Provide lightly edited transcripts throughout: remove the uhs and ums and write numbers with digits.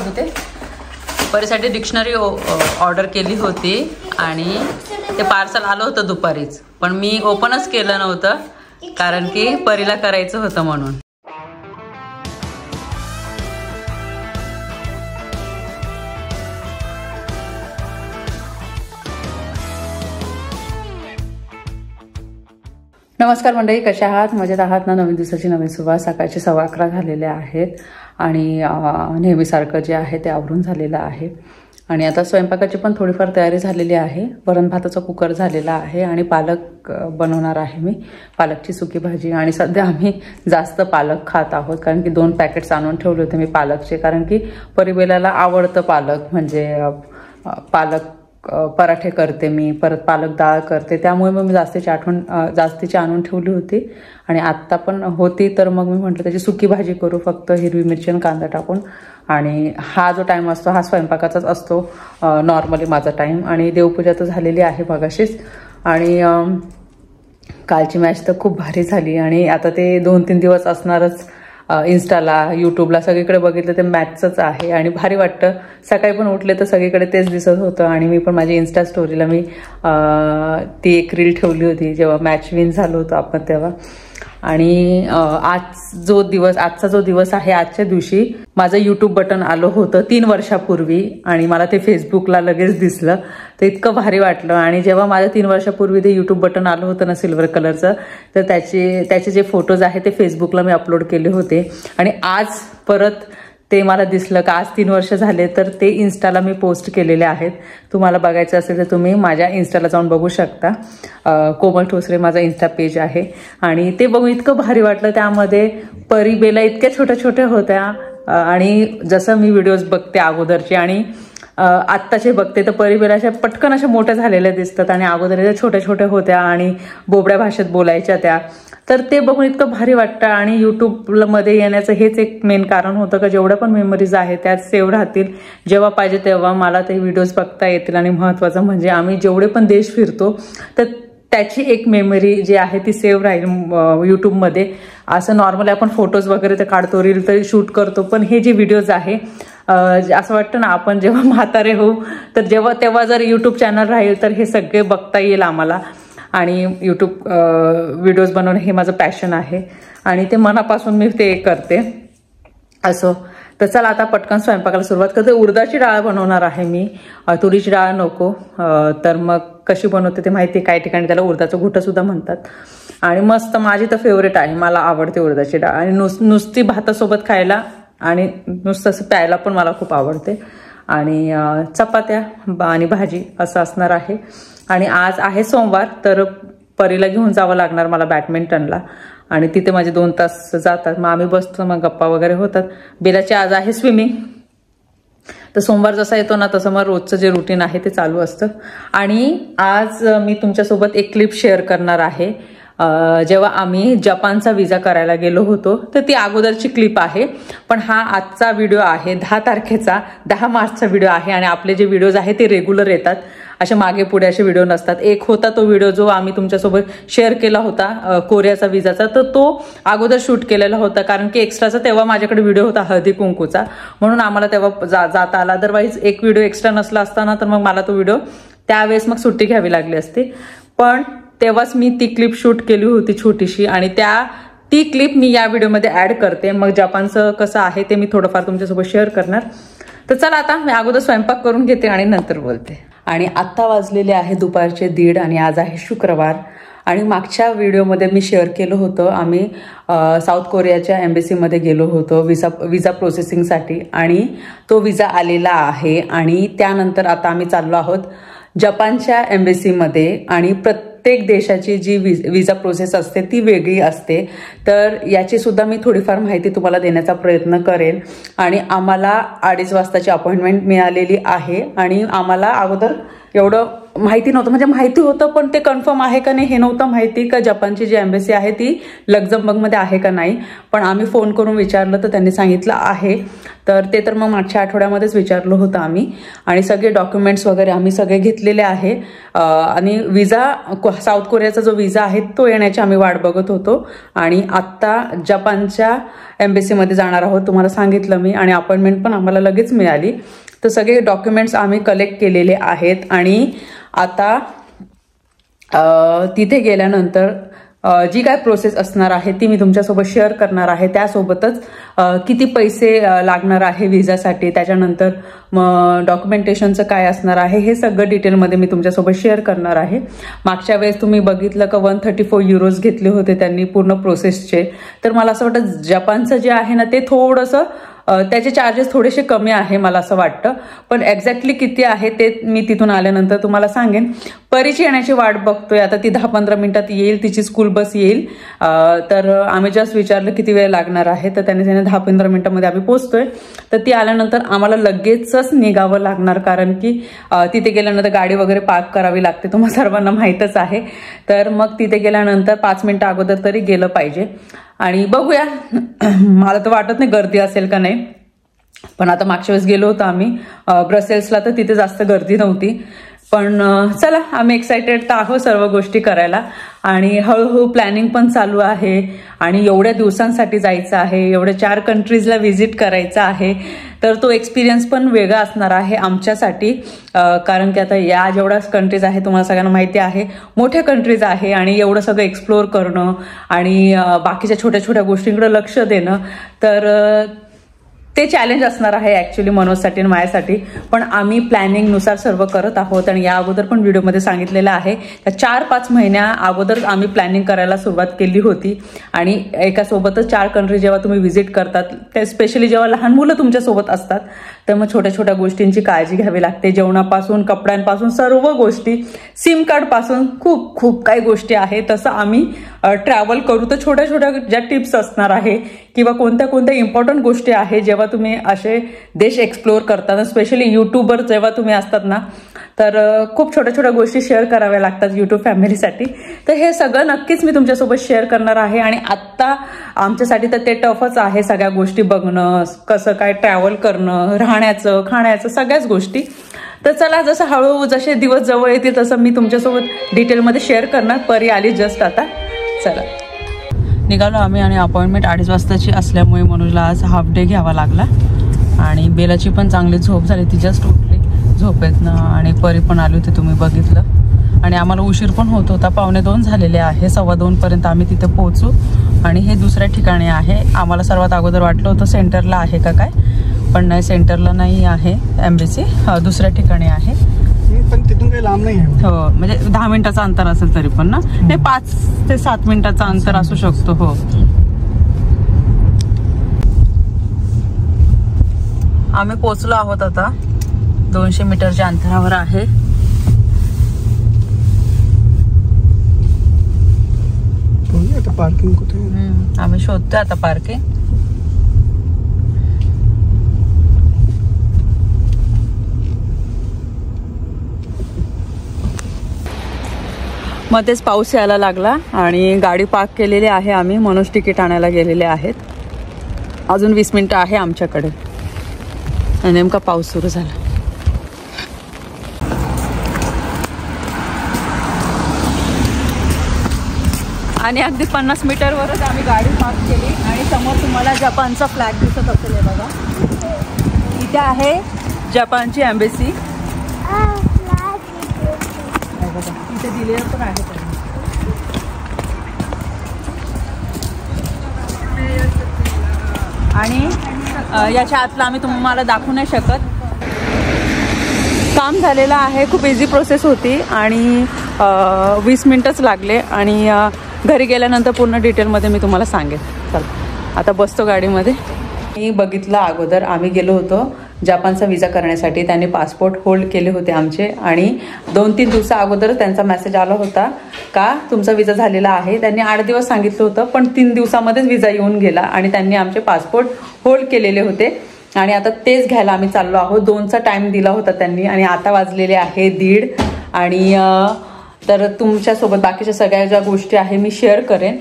सांगू ते परीसाठी dictionary order केली होती आणि ते पार्सल आलं होतं दुपारीच, पण मी ओपनच केलं नव्हतं कारण की परीला करायचं होतं म्हणून. नमस्कार मंडळी, कशा आहात? मजेत आहात ना? नवीन दिवसाची नवीन सुरुवात. सकाळचे 11:15 झालेले आहेत आणि नेहमीसारखं जे आहे ते आवरून झालेलं आहे आणि आता स्वयंपाकाची पण थोडीफार तयारी झालेली आहे. वरण भाताचा कुकर झालेला आहे आणि पालक बनवणार आहे मी, पालकची सुकी भाजी. आणि सध्या आम्ही जास्त पालक खात आहोत कारण की 2 पॅकेट्स आणून ठेवले होते मी पालकचे, कारण की परिबेलाला आवडतं पालक. म्हणजे पालक पराठे करते मी, परत पालक डाळ करते, त्यामुळे मग मी जास्तीची आणून ठेवली होती आणि आत्ता पण होती. तर मग मी म्हटलं त्याची सुकी भाजी करू, फक्त हिरवी मिरची आणि कांदा टाकून. आणि हा जो टाईम असतो हा स्वयंपाकाचाच असतो नॉर्मली माझा टाईम. आणि देवपूजा तर झालेली आहे मगाशीच. आणि कालची मॅच तर खूप भारी झाली आणि आता ते 2-3 दिवस असणारच. इन्स्टाला, यूट्यूबला सगळीकडे बघितलं ते मॅचच आहे आणि भारी वाटतं. सकाळी पण उठले तर सगळीकडे तेच दिसत होतं आणि मी पण माझी इन्स्टा स्टोरीला मी ती एक रील ठेवली होती जेव्हा मॅच विन झालं होतं आपण तेव्हा. आणि आजचा जो दिवस आहे, आजच्या दिवशी माझं यूट्यूब बटन आलं होतं 3 वर्षापूर्वी आणि मला ते फेसबुकला लगेच दिसलं. तर इतकं भारी वाटलं. आणि जेव्हा माझं 3 वर्षापूर्वी ते यूट्यूब बटन आलं होतं ना सिल्वर कलरचं, तर त्याचे जे फोटोज आहेत ते फेसबुकला मी अपलोड केले होते आणि आज परत ते मला दिसलं का आज 3 वर्ष झाले, तर ते इन्स्टाला मी पोस्ट केलेले आहेत. तुम्हाला बघायचं असेल तर तुम्ही माझ्या इन्स्टाला जाऊन बघू शकता. कोमल ठोसरे माझा इन्स्टा पेज आहे आणि ते बघून इतकं भारी वाटलं. त्यामध्ये परिबेला इतक्या छोट्या छोट्या होत्या आणि जसं मी व्हिडिओज बघते अगोदरचे आणि आत्ताचे बघते तर परिबेलाच्या पटकन अशा मोठ्या झालेल्या दिसतात आणि अगोदर छोट्या छोट्या होत्या आणि बोबड्या भाषेत बोलायच्या त्या. तर ते बघून इतकं भारी वाटतं. आणि यूट्यूबमध्ये येण्याचं हेच एक मेन कारण होतं का जेवढ्या पण मेमरीज आहेत त्यात सेव्ह राहतील. जेव्हा पाहिजे तेव्हा मला ते व्हिडिओज बघता येतील. आणि महत्त्वाचं म्हणजे आम्ही जेवढे पण देश फिरतो तर त्याची एक मेमरी जी आहे ती सेव्ह राहील यूट्यूबमध्ये. असं नॉर्मली आपण फोटोज वगैरे तर काढतो, रील तरी शूट करतो, पण हे जे व्हिडिओज आहे असं वाटतं ना आपण जेव्हा म्हातारे होऊ तर तेव्हा जर यूट्यूब चॅनल राहील तर हे सगळे बघता येईल आम्हाला. आणि यूट्यूब व्हिडिओज बनवणं हे माझं पॅशन आहे आणि ते मनापासून मी ते करते. असो, तर चला आता पटकन स्वयंपाकाला सुरुवात करते. उडदाची डाळ बनवणार आहे मी, तुरीची डाळ नको. तर मग कशी बनवते ते माहिती, काही ठिकाणी त्याला उडदाचं घुटं सुद्धा म्हणतात. आणि मस्त माझी तर फेवरेट आहे, मला आवडते उडदाची डाळ. आणि नुसती भातासोबत खायला आणि नुसतं असं प्यायला पण मला खूप आवडते. आणि चपात्या आणि भाजी असं असणार आहे. आणि आज आहे सोमवार, तर परीला घेऊन जावं लागणार मला बॅडमिंटनला आणि तिथे माझे 2 तास जातात. मग आम्ही बसतो, मग गप्पा वगैरे होतात. बेलाची आज आहे स्विमिंग. तर सोमवार जसा येतो ना तसं मग रोजचं जे रुटीन आहे ते चालू असतं. आणि आज मी तुमच्यासोबत एक क्लिप शेअर करणार आहे. जेव्हा आम्ही जपानचा विजा करायला गेलो होतो तर ती अगोदरची क्लिप आहे, पण हा आजचा व्हिडिओ आहे 10 तारखेचा, 10 मार्चचा व्हिडिओ आहे. आणि आपले जे व्हिडिओज आहेत ते रेग्युलर येतात, असे मागे पुढे असे व्हिडिओ नसतात. एक होता तो व्हिडिओ जो आम्ही तुमच्यासोबत शेअर केला होता कोरियाचा विजाचा, तर तो अगोदर शूट केलेला होता कारण की एक्स्ट्राचा तेव्हा माझ्याकडे व्हिडिओ होता हळदी कुंकूचा, म्हणून आम्हाला तेव्हा जाता आला. अदरवाईज एक व्हिडिओ एक्स्ट्रा नसला असताना तर मग मला तो व्हिडिओ त्यावेळेस मग सुट्टी घ्यावी लागली असती. पण तेव्हाच मी ती क्लिप शूट केली होती छोटीशी आणि ती क्लिप मी या व्हिडिओमध्ये ऍड करते. मग जपानचं कसं आहे ते मी थोडंफार तुमच्यासोबत शेअर करणार. तर चला आता मी अगोदर स्वयंपाक करून घेते आणि नंतर बोलते. आणि आत्ता वाजलेले आहे दुपारचे 1:30 आणि आज आहे शुक्रवार. आणि मागच्या व्हिडिओमध्ये मी शेअर केलं होतं आम्ही साऊथ कोरियाच्या एम्बेसीमध्ये गेलो होतो विजा प्रोसेसिंगसाठी आणि तो विजा आलेला आहे. आणि त्यानंतर आता आम्ही चाललो आहोत जपानच्या एम्बेसीमध्ये. आणि प्रत्येक देशाची जी विजा प्रोसेस असते ती वेगळी असते, तर याची सुद्धा मी थोडीफार माहिती तुम्हाला देण्याचा प्रयत्न करेन. आणि आम्हाला 2:30 वाजताची अपॉइंटमेंट मिळालेली आहे आणि आम्हाला अगोदर एवढं माहिती नव्हतं, म्हणजे माहिती होतं पण ते कन्फर्म आहे का नाही हे नव्हतं माहिती, का जपानची जी एम्बेसी आहे ती लक्झमबर्गमध्ये आहे का नाही. पण आम्ही फोन करून विचारलं तर त्यांनी सांगितलं आहे. तर ते तर मग मागच्या आठवड्यामध्येच विचारलं होतं आम्ही, आणि सगळे डॉक्युमेंट्स वगैरे आम्ही सगळे घेतलेले आहे. आणि विजा, साऊथ कोरियाचा जो विजा आहे तो येण्याची आम्ही वाट बघत होतो, आणि आत्ता जपानच्या एम्बेसीमध्ये जाणार आहोत, तुम्हाला सांगितलं मी, आणि अपॉइंटमेंट पण आम्हाला लगेच मिळाली. तर सगळे डॉक्युमेंट्स आम्ही कलेक्ट केलेले आहेत, आणि आता तिथे गेल्यानंतर जी काय प्रोसेस असणार आहे ती मी तुमच्यासोबत शेअर करणार आहे. त्यासोबतच किती पैसे लागणार आहे विजासाठी, त्याच्यानंतर मग डॉक्युमेंटेशनचं काय असणार आहे हे सगळं डिटेलमध्ये मी तुमच्यासोबत शेअर करणार आहे. मागच्या वेळेस तुम्ही बघितलं का 134 युरोज घेतले होते त्यांनी पूर्ण प्रोसेसचे. तर मला असं वाटतं जपानचं जे आहे ना ते थोडंसं त्याचे चार्जेस थोडेसे कमी आहे मला असं वाटतं, पण एक्झॅक्टली किती आहे ते मी तिथून आल्यानंतर तुम्हाला सांगेन. परीची येण्याची वाट बघतोय, आता ती 10-15 मिनिटात येईल, तिची स्कूल बस येईल. तर आम्ही जस्ट विचारलं किती वेळ लागणार आहे, तर त्याने 10-15 मिनिटांमध्ये आम्ही पोहोचतोय. तर ती आल्यानंतर आम्हाला लगेचच निघावं लागणार, कारण की तिथे गेल्यानंतर गाडी वगैरे पार्क करावी लागते, तुम्हाला सर्वांना माहीतच आहे. तर मग तिथे गेल्यानंतर 5 मिनिटं अगोदर तरी गेलं पाहिजे. आणि बघूया, मला तर वाटत नाही गर्दी असेल का नाही, पण आता मागच्या वेळेस गेलो होतो आम्ही ब्रसेल्सला, तर तिथे जास्त गर्दी नव्हती. पण चला, आम्ही एक्सायटेड तर आहोत सर्व गोष्टी करायला, आणि हळूहळू प्लॅनिंग पण चालू आहे. आणि एवढ्या दिवसांसाठी जायचं आहे, एवढ्या 4 कंट्रीजला व्हिजिट करायचं आहे, तर तो एक्सपिरियन्स पण वेगळा असणार आहे आमच्यासाठी. कारण की आता या जेवढ्या कंट्रीज आहे तुम्हाला सगळ्यांना माहिती आहे, मोठ्या कंट्रीज आहे, आणि एवढं सगळं एक्सप्लोअर करणं आणि बाकीच्या छोट्या छोट्या गोष्टींकडे लक्ष देणं, तर ते चॅलेंज असणार आहे ॲक्च्युली मनोजसाठी आणि माझ्यासाठी. पण आम्ही प्लॅनिंगनुसार सर्व करत आहोत, आणि या अगोदर पण व्हिडिओमध्ये सांगितलेलं आहे त्या 4-5 महिन्या अगोदर आम्ही प्लॅनिंग करायला सुरुवात केली होती. आणि एकासोबतच 4 कंट्री जेव्हा तुम्ही व्हिजिट करतात, ते स्पेशली जेव्हा लहान मुलं तुमच्यासोबत असतात, तर मग छोट्या छोट्या गोष्टींची काळजी घ्यावी लागते, जेवणापासून कपड्यांपासून सर्व गोष्टी, सिम कार्डपासून खूप खूप काही गोष्टी आहेत. तसं आम्ही ट्रॅव्हल करू तर छोट्या छोट्या ज्या टिप्स असणार आहे किंवा कोणत्या कोणत्या इम्पॉर्टंट गोष्टी आहे जेव्हा तुम्ही असे देश एक्सप्लोअर करताना, स्पेशली यूट्यूबर जेव्हा तुम्ही असतात ना, तर खूप छोट्या छोट्या गोष्टी शेअर कराव्या लागतात यूट्यूब फॅमिलीसाठी. तर हे सगळं नक्कीच मी तुमच्यासोबत शेअर करणार आहे. आणि आत्ता आमच्यासाठी तर ते टफच आहे, सगळ्या गोष्टी बघणं, कसं काय ट्रॅव्हल करणं, राहण्याचं, खाण्याचं, सगळ्याच गोष्टी. तर चला, जसं हळूहळू जसे दिवस जवळ येतील तसं मी तुमच्यासोबत डिटेलमध्ये शेअर करणार. परी आली जस्ट आता. चला, निघालो आम्ही, आणि अपॉइंटमेंट 2:30 वाजताची असल्यामुळे मनोजला आज हाफ डे घ्यावा लागला. आणि बेलाची पण चांगली झोप झाली, ती जस्ट उठली झोपेतनं, आणि परी पण आली होती, तुम्ही बघितलं. आणि आम्हाला उशीर पण होत होता, 1:45 झालेले आहे, 2:15पर्यंत आम्ही तिथे पोहोचू. आणि हे दुसऱ्या ठिकाणी आहे. आम्हाला सर्वात अगोदर वाटलं होतं सेंटरला आहे का काय, पण नाही, सेंटरला नाही आहे एम्बेसी, दुसऱ्या ठिकाणी आहे. पण तिथून काही लांब नाही आहे. हो, म्हणजे 10 मिनिटाचं अंतर असेल तरी पण ना, नाही 5 ते 7 मिनिटाचं अंतर असू शकतो. हो, आम्ही पोहोचलो आहोत आता, 200 मीटरच्या अंतरावर आहे. आता पार्किंग कुठे, आम्ही शोधतोय आता पार्किंग. मध्येच पाऊस यायला लागला, आणि गाडी पार्क केलेली आहे आम्ही. मनोज तिकीट आणायला गेलेले आहेत. अजून 20 मिनिटं आहे आमच्याकडे, आणि नेमका पाऊस सुरू झाला. आणि अगदी 50 मीटरवरच आम्ही गाडी पार्क केली, आणि समोर तुम्हाला जपानचा फ्लॅग दिसत असेल. हे बघा, इथे आहे जपानची एम्बेसी. इथे दिलेलं पण आहे. आणि याच्या आतला आम्ही तुम्हाला दाखवू नाही शकत. काम झालेलं आहे, खूप इझी प्रोसेस होती, आणि 20 मिनिटच लागले. आणि घरी गेल्यानंतर पूर्ण डिटेलमध्ये मी तुम्हाला सांगेन. चला, आता बसतो गाडीमध्ये. मी बघितलं अगोदर, आम्ही गेलो होतो जपानचा विजा करण्यासाठी. त्यांनी पासपोर्ट होल्ड केले होते आमचे, आणि 2-3 दिवसा अगोदर त्यांचा मेसेज आला होता का तुमचा विजा झालेला आहे. त्यांनी 8 दिवस सांगितलं होतं, पण 3 दिवसामध्येच विजा येऊन गेला, आणि त्यांनी आमचे पासपोर्ट होल्ड केलेले होते. आणि आता तेच घ्यायला आम्ही चाललो आहोत. 2चा टाइम दिला होता त्यांनी, आणि आता वाजलेले आहे 1:30. आणि तर तुमच्यासोबत बाकीच्या सगळ्या ज्या गोष्टी आहे मी शेअर करेन.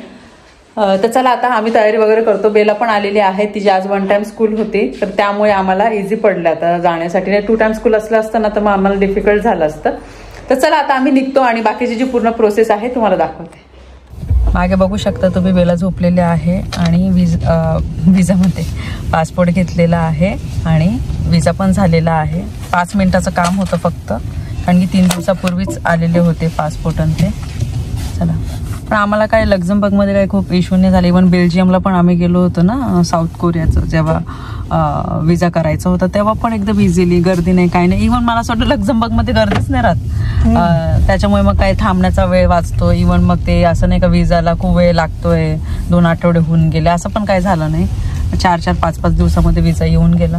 तर चला आता आम्ही तयारी वगैरे करतो. बेला पण आलेली आहे, तिची आज 1 टाइम स्कूल होती, तर त्यामुळे आम्हाला इझी पडलं आता जाण्यासाठी. नाही 2 टाइम स्कूल असलं असतं ना तर मग आम्हाला डिफिकल्ट झालं असतं. तर चला आता आम्ही निघतो आणि बाकीची जी पूर्ण प्रोसेस आहे तुम्हाला दाखवते. मागे बघू शकता तुम्ही, बेला झोपलेले आहे आणि विजामध्ये पासपोर्ट घेतलेला आहे आणि विजा पण झालेला आहे. 5 मिनिटाचं काम होतं फक्त, कारण की 3 दिवसापूर्वीच आलेले होते पासपोर्ट आणि ते. चला, पण आम्हाला काय लक्झमबर्गमध्ये काही खूप इश्यू नाही झाले. इव्हन बेल्जियमला पण आम्ही गेलो होतो ना साऊथ कोरियाचं, जेव्हा विजा करायचा होता तेव्हा पण एकदम इझिली, गर्दी नाही काही नाही. इव्हन मला असं वाटतं लक्झमबर्गमध्ये गर्दीच नाही राहत, त्याच्यामुळे मग काय थांबण्याचा वेळ वाचतो. इव्हन मग ते असं नाही का विजाला खूप वेळ लागतोय, 2 आठवडे होऊन गेले, असं पण काय झालं नाही. 4-4, 5-5 दिवसामध्ये विजा येऊन गेला.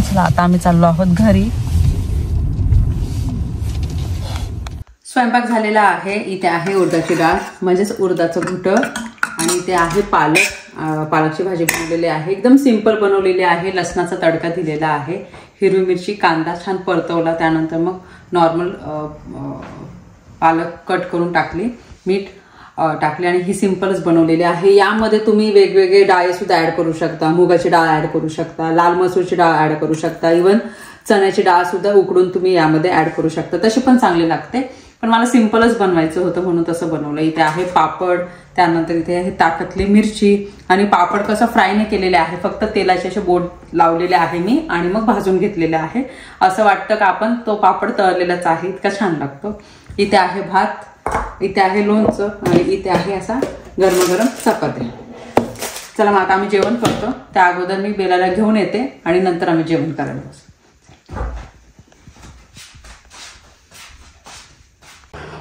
चला आता आम्ही चाललो आहोत घरी. स्वयंपाक झालेला आहे. इथे आहे उडदाची डाळ म्हणजेच उडदाचं घुटं, आणि इथे आहे पालकची भाजी बनवलेली आहे. एकदम सिंपल बनवलेली आहे. लसणाचा तडका दिलेला आहे, हिरवी मिरची, कांदा छान परतवला, त्यानंतर मग नॉर्मल पालक कट करून टाकली, मीठ टाकले आणि ही सिंपलच बनवलेली आहे. यामध्ये तुम्ही वेगवेगळे डाळी सुद्धा ऍड करू शकता. मुगाची डाळ ऍड करू शकता, लाल मसूरची डाळ ऍड करू शकता, इव्हन चण्याची डाळ सुद्धा उकडून तुम्ही यामध्ये ऍड करू शकता. तशी पण चांगली लागते, पण मला सिंपलच बनवायचं होतं म्हणून तसं बनवलं. इथे आहे पापड, त्यानंतर इथे आहे ताकातली मिरची, आणि पापड कसं फ्राय नाही केलेले आहे, फक्त तेलाचे असे बोट लावलेले आहे मी आणि मग भाजून घेतलेले आहे. असं वाटतं का आपण तो पापड तळलेलाच आहे, इतका छान लागतो. इथे आहे भात, इथे आहे लोणचं आणि इथे आहे असा गरम चपाती. चला मग आता आम्ही जेवण करतो. त्या अगोदर मी बेलाला घेऊन येते आणि नंतर आम्ही जेवण करायला बसू.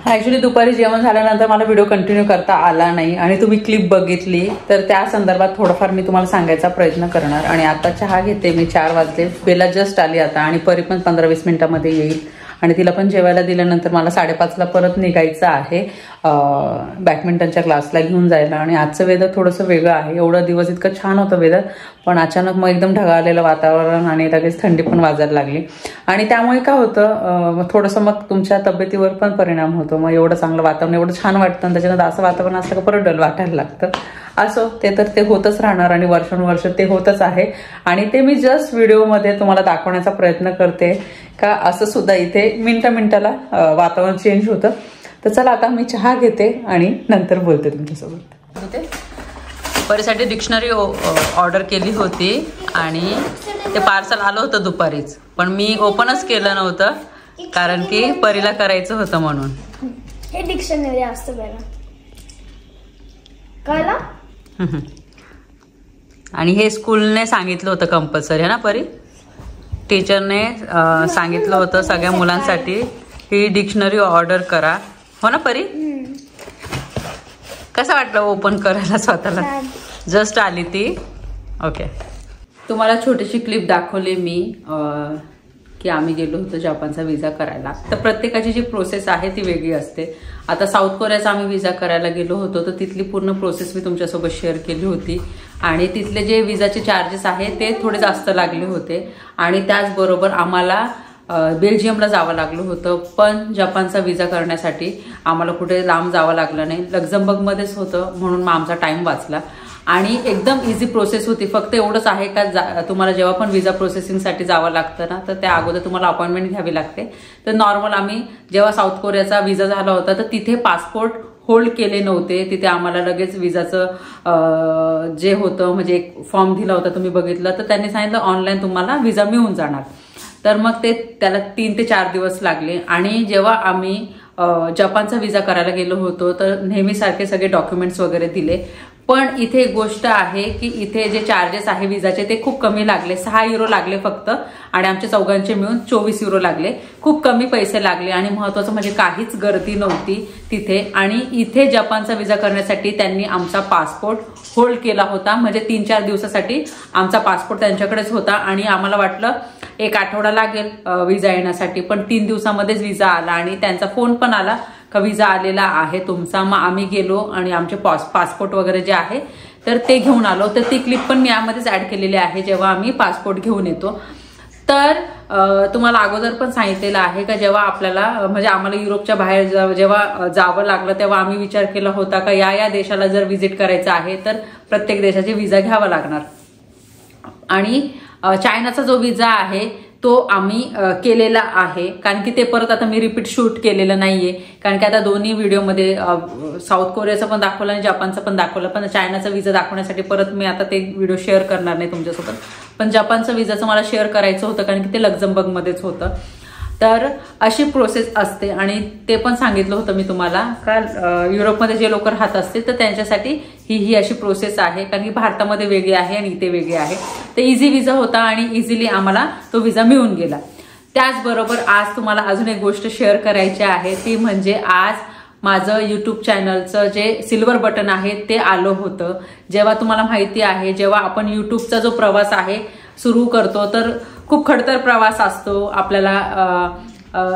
ॲक्च्युली दुपारी जेवण झाल्यानंतर मला व्हिडिओ कंटिन्यू करता आला नाही आणि तुम्ही क्लिप बघितली, तर त्या संदर्भात थोडंफार मी तुम्हाला सांगायचा प्रयत्न करणार. आणि आता चहा घेते मी. 4 वाजले, बेला जस्ट आली आता, आणि परी पण 15-20 मिनिटामध्ये येईल आणि तिला पण जेवायला दिल्यानंतर मला 5:30ला परत निघायचं आहे बॅडमिंटनच्या क्लासला घेऊन जायला. आणि आजचं वेदर थोडंसं वेगळं आहे. एवढा दिवस इतकं छान होतं वेदर, पण अचानक मग एकदम ढगाळलेलं वातावरण आणि लगेच थंडी पण वाजायला लागली. आणि त्यामुळे काय होतं, थोडंसं मग तुमच्या तब्येतीवर पण परिणाम होतो. मग एवढं चांगलं वातावरण, एवढं छान वाटतं, आणि त्याच्यानंतर असं वातावरण असलं का परत डल वाटायला लागतं. असो, ते तर ते होतच राहणार आणि वर्षानुवर्ष ते होतच आहे. आणि ते मी जस्ट व्हिडिओमध्ये तुम्हाला दाखवण्याचा प्रयत्न करते का असं सुद्धा इथे मिनिटाला वातावरण चेंज होतं. तर चला आता मी चहा घेते आणि नंतर बोलते तुमच्यासोबत. परीसाठी डिक्शनरी ऑर्डर केली होती आणि ते पार्सल आलं होतं दुपारीच, पण मी ओपनच केलं नव्हतं कारण की परीला करायचं होतं म्हणून. हे डिक्शनरी असतं बरं कळलं. आणि हे स्कूलने सांगितलं होतं कंपल्सरी आहे ना परी, टीचरने सांगितलं होतं सगळ्या मुलांसाठी ही डिक्शनरी ऑर्डर करा, हो ना परी. कसं वाटलं ओपन करायला स्वतःला. जस्ट आली ती. ओके, तुम्हाला छोटीशी क्लिप दाखवली मी की आम्ही गेलो होतो जपानचा विजा करायला. तर प्रत्येकाची जी प्रोसेस आहे ती वेगळी असते. आता साऊथ कोरियाचा आम्ही विजा करायला गेलो होतो, तर तिथली पूर्ण प्रोसेस मी तुमच्यासोबत शेअर केली होती. आणि तिथले जे विजाचे चार्जेस आहे ते थोडे जास्त लागले होते. आणि त्याचबरोबर आम्हाला बेल्जियमला जावं लागलं होतं, पण जपानचा विजा करण्यासाठी आम्हाला कुठे लांब जावं लागलं नाही. लक्झमबर्गमध्येच होतं म्हणून मग आमचा टाइम वाचला. आणि एकदम इझी प्रोसेस होती. फक्त एवढंच आहे का तुम्हाला जेव्हा पण विजा प्रोसेसिंगसाठी जावं लागतं ना, तर त्या अगोदर तुम्हाला अपॉइंटमेंट घ्यावी लागते. तर नॉर्मल आम्ही जेव्हा साऊथ कोरियाचा विजा झाला होता तर तिथे पासपोर्ट होल्ड केले नव्हते. तिथे आम्हाला लगेच विजाचं जे होतं म्हणजे एक फॉर्म दिला होता, तुम्ही बघितलं, तर त्यांनी सांगितलं ऑनलाईन तुम्हाला विजा मिळून जाणार. तर मग ते त्याला 3 ते 4 दिवस लागले. आणि जेव्हा आम्ही जपानचा विजा करायला गेलो होतो तर नेहमीसारखे सगळे डॉक्युमेंट्स वगैरे दिले. पण इथे एक गोष्ट आहे की इथे जे चार्जेस आहे विजाचे ते खूप कमी लागले. 6 युरो लागले फक्त, आणि आमच्या चौघांचे मिळून 24 युरो लागले. खूप कमी पैसे लागले. आणि महत्वाचं म्हणजे काहीच गर्दी नव्हती तिथे. आणि इथे जपानचा विजा करण्यासाठी त्यांनी आमचा पासपोर्ट होल्ड केला होता. म्हणजे 3-4 दिवसासाठी आमचा पासपोर्ट त्यांच्याकडेच होता. आणि आम्हाला वाटलं 1 आठवडा लागेल विजा येण्यासाठी, पण 3 दिवसामध्येच विजा आला. आणि त्यांचा फोन पण आला का विजा आलेला आहे तुमचा. मग आम्ही गेलो आणि आमचे पासपोर्ट वगैरे जे आहे तर ते घेऊन आलो. तर ती क्लिप पण मी यामध्येच ऍड केलेली आहे जेव्हा आम्ही पासपोर्ट घेऊन येतो. तर तुम्हाला अगोदर पण सांगितलेलं आहे का जेव्हा आपल्याला म्हणजे आम्हाला युरोपच्या बाहेर जेव्हा जावं लागलं तेव्हा आम्ही विचार केला होता का या देशाला जर व्हिजिट करायचं आहे तर प्रत्येक देशाचे व्हिसा घ्यावा लागणार. आणि चायनाचा जो व्हिसा आहे तो आम्ही केलेला आहे, कारण की ते परत आता मी रिपीट शूट केलेलं नाहीये, कारण की आता दोन्ही व्हिडिओमध्ये साऊथ कोरियाचं पण दाखवलं आणि जपानचं पण दाखवलं, पण चायनाचा व्हिसा दाखवण्यासाठी परत मी आता ते व्हिडिओ शेअर करणार नाही तुमच्यासोबत. पण जपानचं व्हिसाचं मला शेअर करायचं होतं कारण की ते लक्झमबर्गमध्येच होतं. तर अशी प्रोसेस असते आणि ते पण सांगितलं होतं मी तुम्हाला का युरोपमध्ये जे लोक राहत असतील तर त्यांच्यासाठी ही अशी प्रोसेस आहे, कारण की भारतामध्ये वेगळी आहे आणि इथे वेगळी आहे. तर इझी व्हिसा होता आणि इझिली आम्हाला तो व्हिसा मिळून गेला. त्याचबरोबर आज तुम्हाला अजून एक गोष्ट शेअर करायची आहे, ती म्हणजे आज माझं यूट्यूब चॅनलचं जे सिल्वर बटन आहे ते आलं होतं. जेव्हा तुम्हाला माहिती आहे जेव्हा आपण यूट्यूबचा जो प्रवास आहे सुरू करतो तर खूप खडतर प्रवास असतो. आपल्याला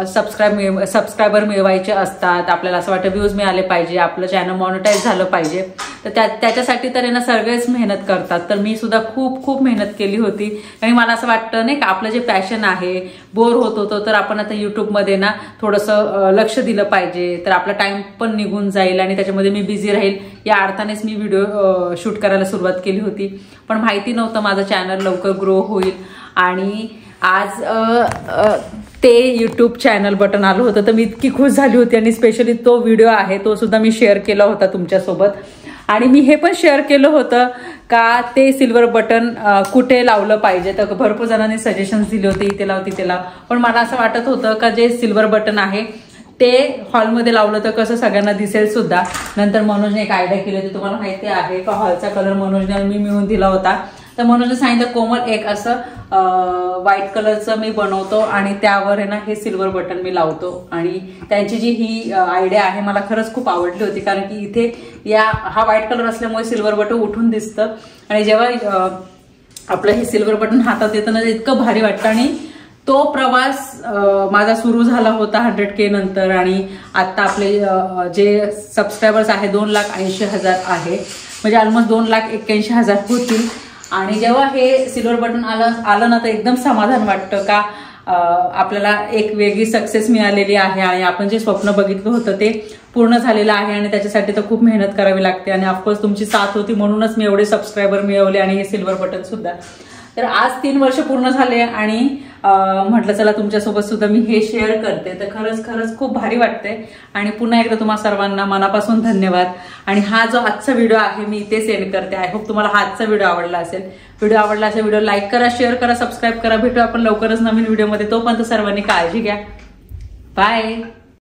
सबस्क्रायबर मिळवायचे असतात, आपल्याला असं वाटतं व्ह्यूज मिळाले पाहिजे, आपलं चॅनल मॉनिटाईज झालं पाहिजे. तर त्याच्यासाठी तर ना सगळेच मेहनत करतात. तर मी सुद्धा खूप मेहनत केली होती आणि मला असं वाटतं नाही का आपलं जे पॅशन आहे, बोर होत होतो तर आपण आता युट्यूबमध्ये ना थोडंसं लक्ष दिलं पाहिजे, तर आपला टाइम पण निघून जाईल आणि त्याच्यामध्ये मी बिझी राहील या अर्थानेच मी व्हिडिओ शूट करायला सुरुवात केली होती. पण माहिती नव्हतं माझं चॅनल लवकर ग्रो होईल आणि आज ते यूट्यूब चॅनल बटन आलं होतं तर मी इतकी खुश झाली होती. आणि स्पेशली तो व्हिडिओ आहे तो सुद्धा मी शेअर केला होता तुमच्यासोबत. आणि मी हे पण शेअर केलं होतं का ते सिल्वर बटन कुठे लावलं पाहिजे, तर भरपूर जणांनी सजेशन्स दिले होते इथे लाव तिथे लाव. पण मला असं वाटत होतं का जे सिल्वर बटन आहे ते हॉलमध्ये लावलं तर कसं सगळ्यांना दिसेल सुद्धा. नंतर मनोजने एक आयडिया केली होती, तुम्हाला माहिती आहे का हॉलचा कलर मनोजने मी मिळून दिला होता. तर मनोजने सांगितलं कोमल एक असं व्हाईट कलरचं मी बनवतो आणि त्यावर आहे ना हे सिल्वर बटन मी लावतो. आणि त्यांची जी ही आयडिया आहे मला खरंच खूप आवडली होती, कारण की इथे हा व्हाईट कलर असल्यामुळे सिल्वर बटन उठून दिसतं आणि जेव्हा आपलं हे सिल्वर बटन हातात येतं ना इतकं भारी वाटतं. आणि तो प्रवास माझा सुरू झाला होता 100K नंतर आणि आता आपले जे सबस्क्रायबर्स आहे 2,80,000 आहे, म्हणजे ऑलमोस्ट 2,81,000 होतील. आणि जेव्हा हे सिल्वर बटन आलं ना तर एकदम समाधान वाटतं का आपल्याला एक वेगळी सक्सेस मिळालेली आहे आणि आपण जे स्वप्न बघितलं होतं ते पूर्ण झालेलं आहे. आणि त्याच्यासाठी तर खूप मेहनत करावी लागते आणि ऑफकोर्स तुमची साथ होती म्हणूनच मी एवढे सबस्क्रायबर मिळवले आणि हे सिल्वर बटन सुद्धा. तर आज 3 वर्ष पूर्ण झाले आणि म्हटलं चला तुमच्यासोबत सुद्धा मी हे शेअर करते. तर खरंच खूप भारी वाटते आणि पुन्हा एकदा तुम्हा सर्वांना मनापासून धन्यवाद. आणि हा जो आजचा व्हिडिओ आहे मी इथे सेंड करते. आय होप तुम्हाला हा आजचा व्हिडिओ आवडला असेल. व्हिडिओ लाईक करा, शेअर करा, सबस्क्राईब करा. भेटू आपण लवकरच नवीन व्हिडिओमध्ये. तोपर्यंत सर्वांनी काळजी घ्या. बाय.